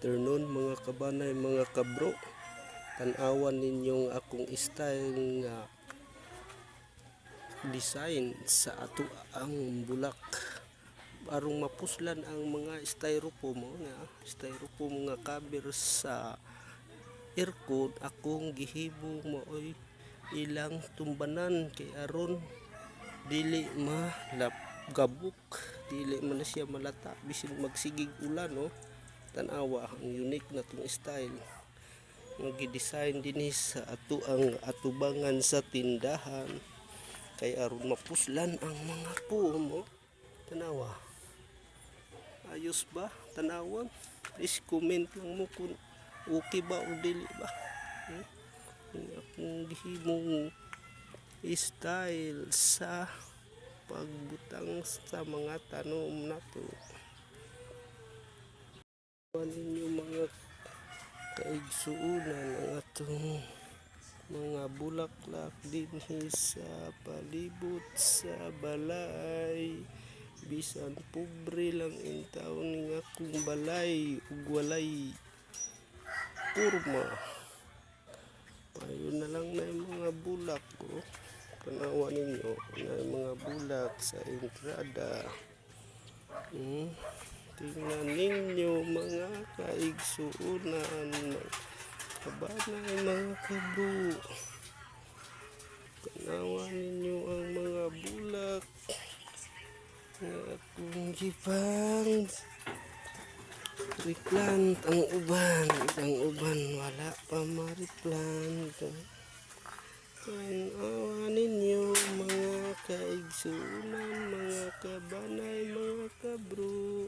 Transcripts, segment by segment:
afternoon mga kabanay, mga kabro. Tanawan ninyong akong style nga design sa ato ang bulak arong mapuslan ang mga styrofoam nga cover sa aircon. Akong gihibo maoy ilang tumbanan kay aron dili malapgabok, dili man na siya malata bisin magsigig ulan, no? Tanawa ang unique na tong style nga gidesign dinhi sa ato ang atubangan sa tindahan kay aron mapuslan ang mga foam, oh. Tanawa, ayos ba? Tanawan, please comment lang mo kung okay ba o dili ba, ang akong gihimong style sa pagbutang sa mga tanom nato. Ninyo mga kaigsuunan ang atong mga bulaklak dinhi sa palibot sa balay, bisan pobre lang in taon nga akong balay ug walay porma. Ayun na lang na yung mga bulak ko. Tanawa ninyo na yung mga bulak sa entrada. Tingnan ninyo mga kaigsuunan, kabanay, mga kabro. Tanawa ninyo ang mga bulak nga akong gipang replant. Ang uban wala pa ma-replant. Tanawa ninyo mga kaigsuunan, mga kabanay, mga kabro.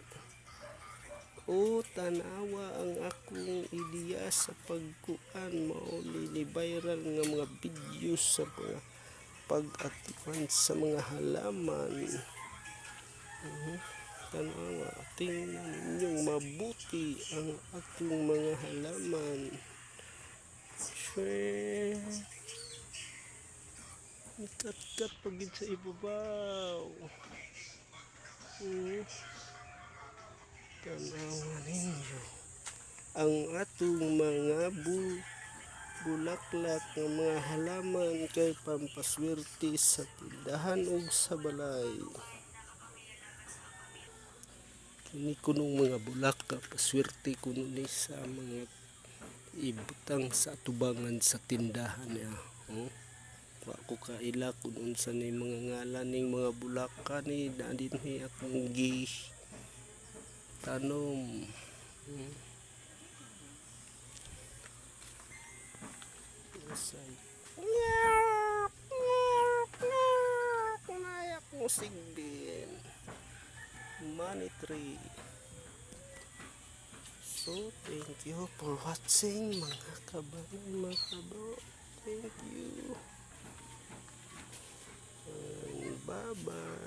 O tanawa ang akong ideya sa pagkuan mao ni viral nga mga videos sa mga pag-atiman sa mga halaman. Tanawa, tingnan ninyong mabuti ang akong mga halaman. Ikat-kat pagid sa ibabaw. Tanawa ninyo ang atong mga bulaklak ng mga halaman kay pampaswerte sa tindahan ug sa balay. Kini kunong mga bulak paswerte kuno ni sa mga ibutang sa atubangan sa tindahan niya. Wa ko kaila kung unsa ni mga ngalan ning mga bulak kani na dinhi akong tanom. Nayak mo sigbin money tree. So thank you for watching mga kabanay, mga kabro. Thank you and bye bye.